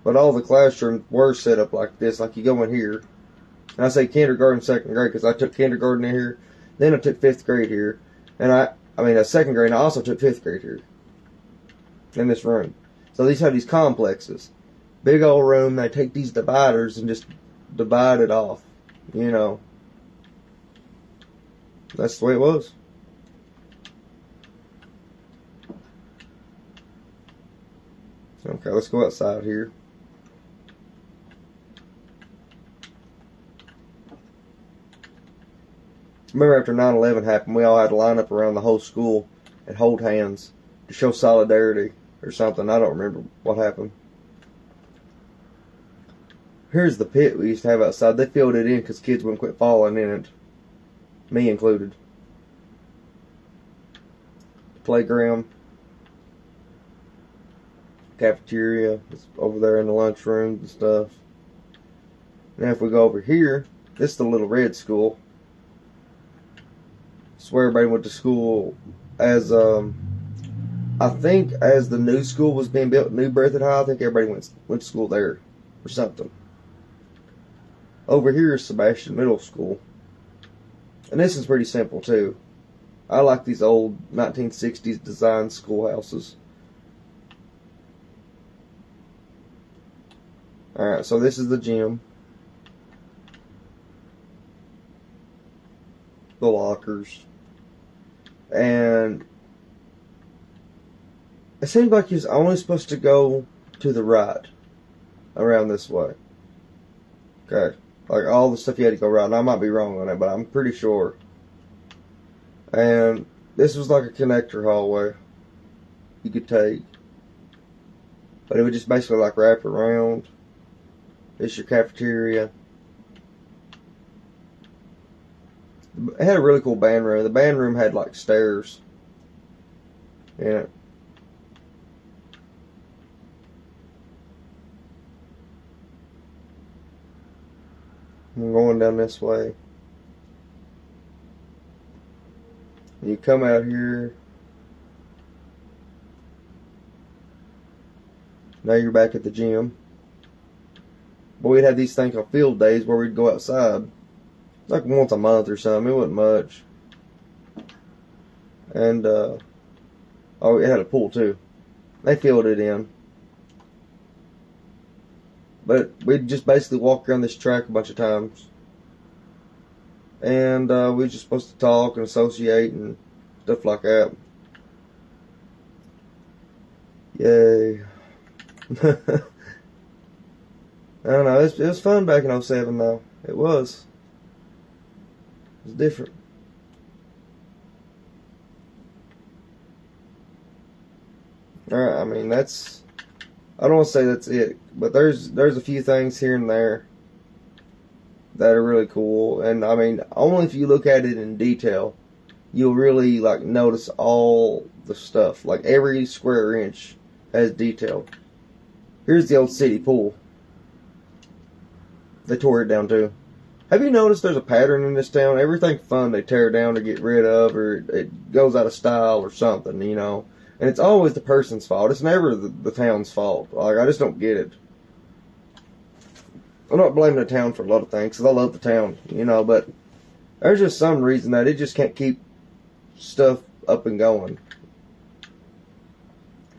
But all the classrooms were set up like this. Like you go in here. And I say kindergarten, second grade, because I took kindergarten in here. Then I took 5th grade here. And I mean, second grade, and I also took 5th grade here. In this room. So these have these complexes. Big old room. They take these dividers and just divide it off. You know. That's the way it was. Okay, let's go outside here. Remember after 9/11 happened, we all had to line up around the whole school and hold hands to show solidarity or something. I don't remember what happened. Here's the pit we used to have outside. They filled it in because kids wouldn't quit falling in it. Me included. Playground. Cafeteria. It's over there in the lunchroom and stuff. Now if we go over here, this is the Little Red School. It's where everybody went to school as, I think as the new school was being built, New Berthoud High, I think everybody went to school there or something. Over here is Sebastian Middle School. And this is pretty simple too. I like these old 1960s design schoolhouses. Alright, so this is the gym. The lockers. And it seems like he's only supposed to go to the right around this way. Okay. Like all the stuff you had to go right. And I might be wrong on it, but I'm pretty sure. And this was like a connector hallway you could take. But it would just basically like wrap around. This is your cafeteria. It had a really cool band room. The band room had like stairs in it. I'm going down this way. You come out here. Now you're back at the gym. But we'd have these things called field days where we'd go outside. Like once a month or something. It wasn't much. And, oh, it had a pool too. They filled it in. But we'd just basically walk around this track a bunch of times. And we were just supposed to talk and associate and stuff like that. Yay. I don't know, it was fun back in '07 though. It was. It was different. Alright, I mean, that's... I don't want to say that's it, but there's a few things here and there that are really cool. And, I mean, only if you look at it in detail, you'll really, like, notice all the stuff. Like, every square inch has detail. Here's the old city pool. They tore it down too. Have you noticed there's a pattern in this town? Everything fun they tear down or get rid of, or it goes out of style or something, you know. And it's always the person's fault. It's never the town's fault. Like, I just don't get it. I'm not blaming the town for a lot of things, because I love the town, you know, but there's just some reason that it just can't keep stuff up and going.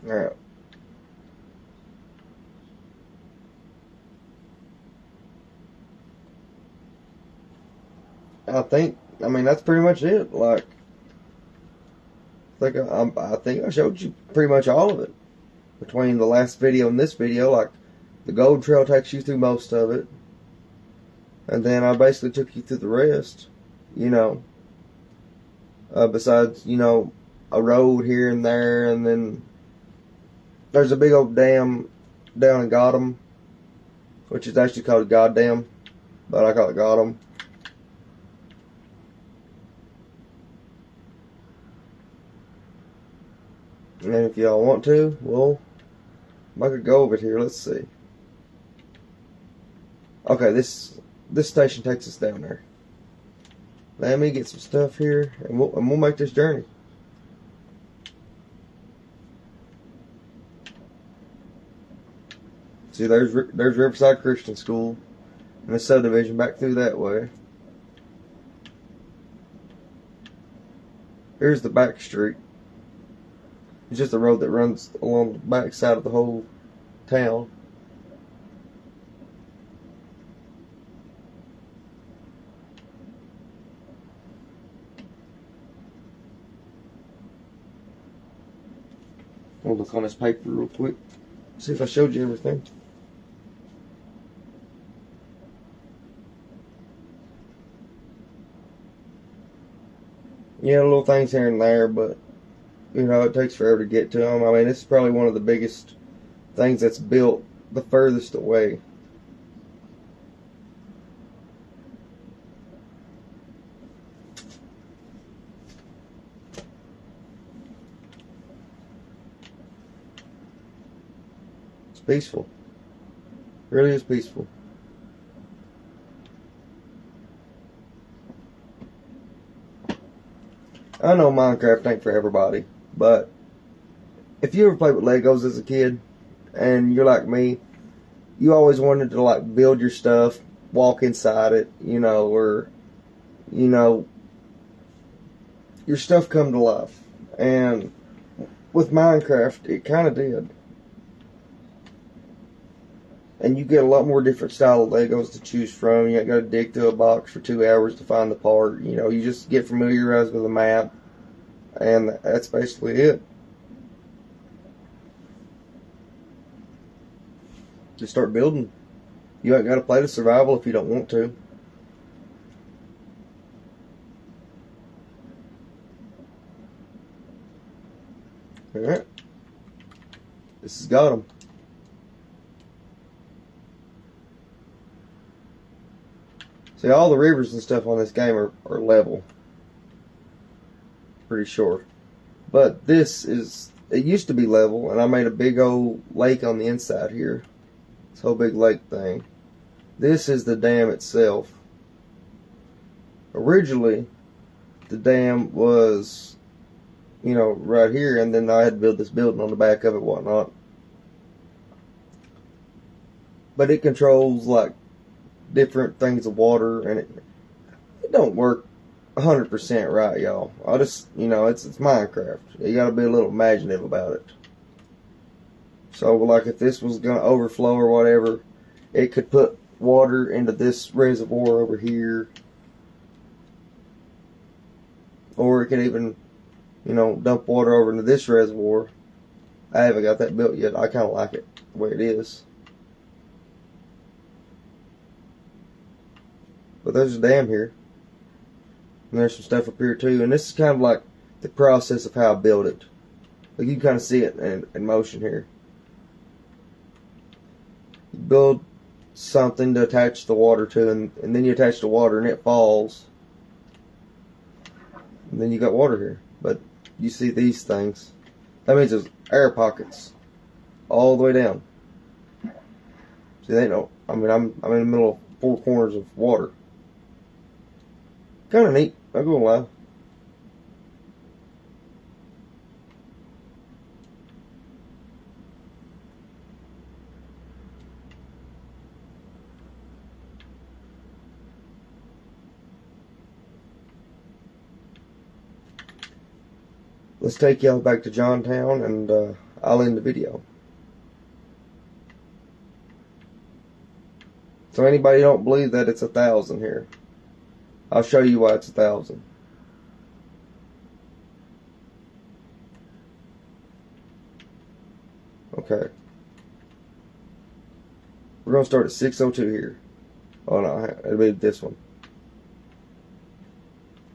Alright. I mean, that's pretty much it. Like, I think I showed you pretty much all of it. Between the last video and this video, like, the Gold Trail takes you through most of it. And then I basically took you through the rest, you know. Besides, you know, a road here and there, and then there's a big old dam down in Gotham, which is actually called Goddam, but I call it Gotham. And if y'all want to, well, I could go over here. Let's see. Okay, this station takes us down there. Let me get some stuff here, and we'll make this journey. See, there's Riverside Christian School, and the subdivision back through that way. Here's the back street. It's just a road that runs along the back side of the whole town. I'll look on this paper real quick. See if I showed you everything. Yeah, little things here and there, but you know, it takes forever to get to them. I mean, this is probably one of the biggest things that's built the furthest away. It's peaceful. It really is peaceful. I know Minecraft ain't for everybody. But if you ever played with Legos as a kid, and you're like me, you always wanted to like build your stuff, walk inside it, you know, or, you know, your stuff come to life. And with Minecraft, it kind of did. And you get a lot more different style of Legos to choose from. You ain't got to dig through a box for 2 hours to find the part. You know, you just get familiarized with the map. And that's basically it. Just start building. You ain't got to play the survival if you don't want to. Alright. This has got them. See, all the rivers and stuff on this game are level. Pretty sure. But this is, it used to be level, and I made a big old lake on the inside here. This whole big lake thing. This is the dam itself. Originally, the dam was, you know, right here, and then I had to build this building on the back of it, whatnot. but it controls like different things of water, and it don't work 100% right, y'all. I just, it's Minecraft. You gotta be a little imaginative about it. So, like, if this was gonna overflow or whatever, it could put water into this reservoir over here, or it could even, dump water over into this reservoir. I haven't got that built yet. I kind of like it the way it is. But there's a dam here. And there's some stuff up here too. And this is kind of like the process of how I built it. Like, you can kind of see it in motion here. You build something to attach the water to, and then you attach the water and it falls. And then you got water here. But you see these things. That means there's air pockets all the way down. See, they know. I'm in the middle of 4 corners of water. Kind of neat. I'm gonna lie. Let's take y'all back to Johntown, and I'll end the video. So anybody don't believe that it's 1,000 here, I'll show you why it's 1,000. Okay. We're going to start at 6:02 here. Oh no, it'll be this one.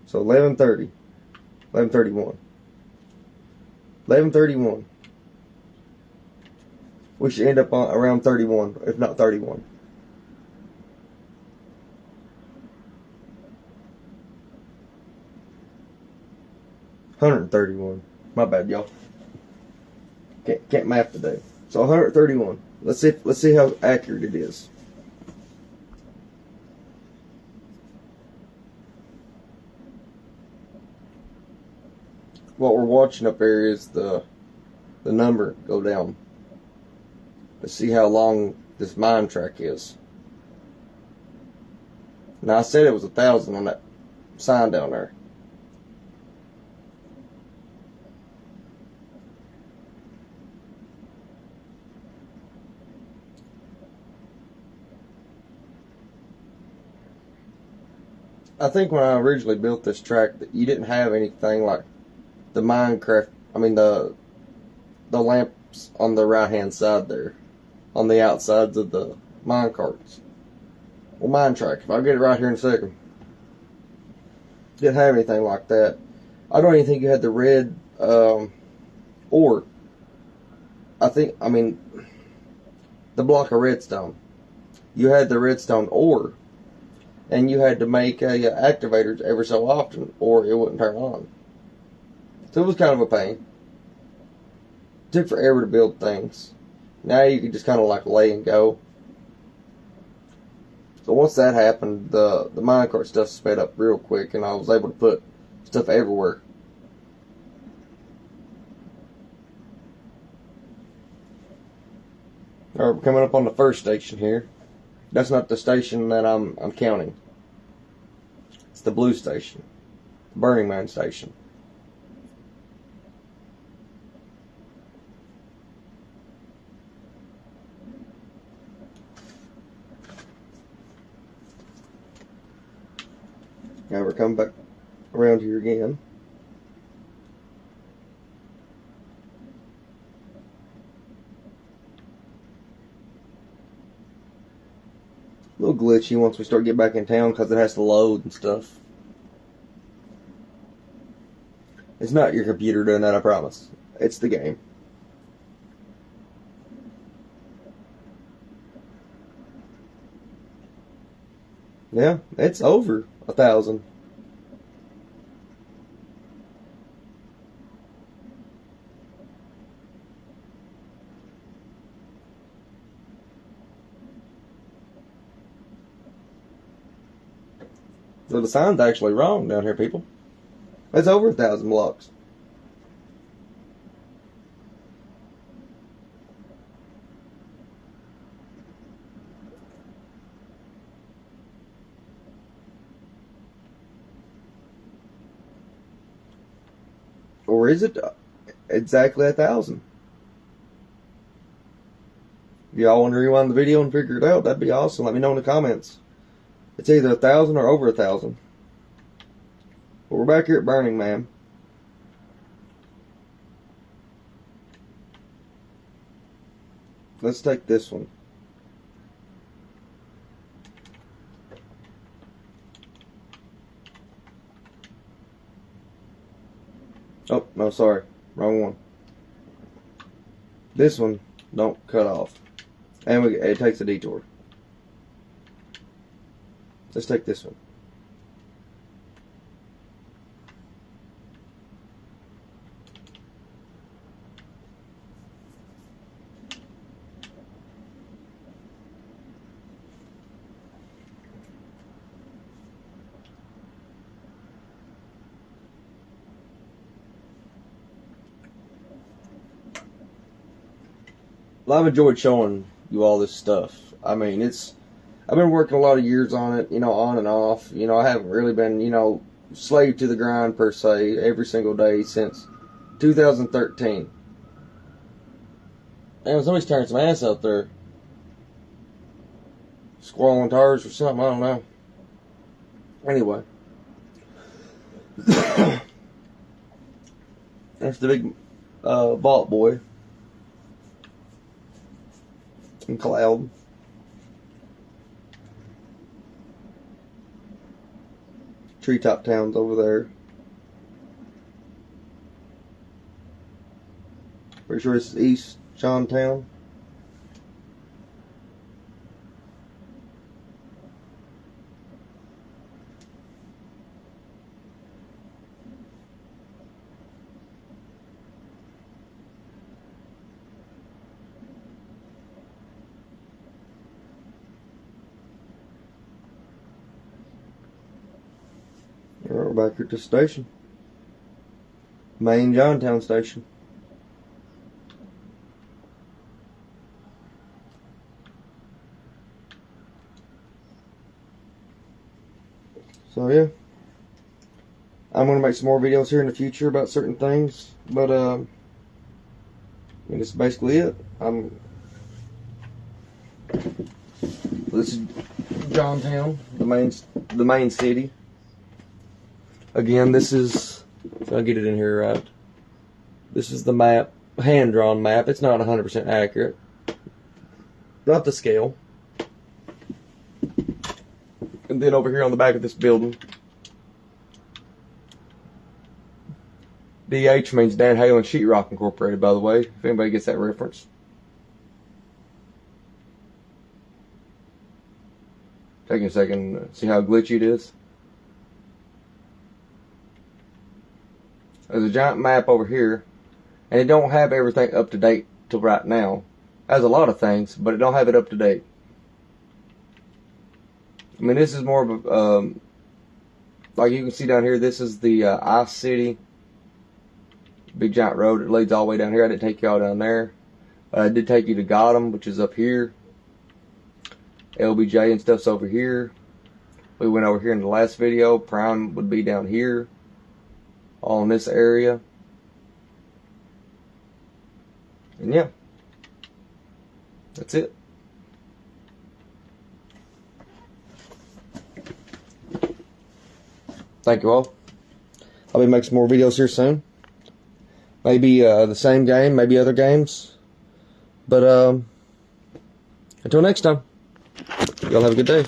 So 11:30. 11:31. 11:31. We should end up on around 31, if not 31. $131. My bad, y'all. Can't math today. So 131. Let's see how accurate it is. What we're watching up there is the number go down. Let's see how long this mine track is. Now I said it was 1,000 on that sign down there. I think when I originally built this track, that you didn't have anything like the Minecraft. I mean the lamps on the right hand side there, on the outsides of the mine carts. Well, mine track. If I get it right here in a second, didn't have anything like that. I don't even think you had the red ore. I mean the block of redstone. You had the redstone ore. And you had to make activators every so often, or it wouldn't turn on. So it was kind of a pain. It took forever to build things. Now you can just kind of like lay and go. So once that happened, the minecart stuff sped up real quick, and I was able to put stuff everywhere. Alright, we're coming up on the first station here. That's not the station that I'm counting. It's the blue station. The Burning Man station. Now we're coming back around here again. A little glitchy once we start getting back in town because it has to load and stuff. It's not your computer doing that, I promise. It's the game. Yeah, it's over 1,000. So the sign's actually wrong down here, people. It's over 1,000 blocks. or is it exactly 1,000? If y'all want to rewind the video and figure it out, that'd be awesome. Let me know in the comments. It's either 1,000 or over 1,000. But we're back here at Burning Man. Let's take this one. Oh, no, sorry. Wrong one. This one don't cut off. And it takes a detour. Let's take this one. Well, I've enjoyed showing you all this stuff. I mean, I've been working a lot of years on it, on and off. I haven't really been, slave to the grind per se every single day since 2013. Damn, somebody's tearing some ass out there. Squalling tires or something, I don't know. Anyway. That's the big vault boy. And Cloud. Treetop Town's over there. Pretty sure it's East Sean Town. We're back here at the station. Main Johntown station. So yeah. I'm gonna make some more videos here in the future about certain things. But this is basically it. This is Johntown, the main city. Again, this is, if I get it in here right, this is the map, hand-drawn map. It's not 100% accurate. Not the scale. And then over here on the back of this building, DH means Dan Halen Sheetrock Incorporated, by the way, if anybody gets that reference. Taking a second to see how glitchy it is. There's a giant map over here, and it don't have everything up to date till right now. It has a lot of things, but it don't have it up to date. I mean, this is more of a, like you can see down here, this is the Ice City, big giant road that leads all the way down here. I didn't take y'all down there. I did take you to Gotham, which is up here. LBJ and stuff's over here. We went over here in the last video. Prime would be down here. All in this area. And yeah. That's it. Thank you all. I'll be making some more videos here soon. Maybe the same game, maybe other games. But until next time, y'all have a good day.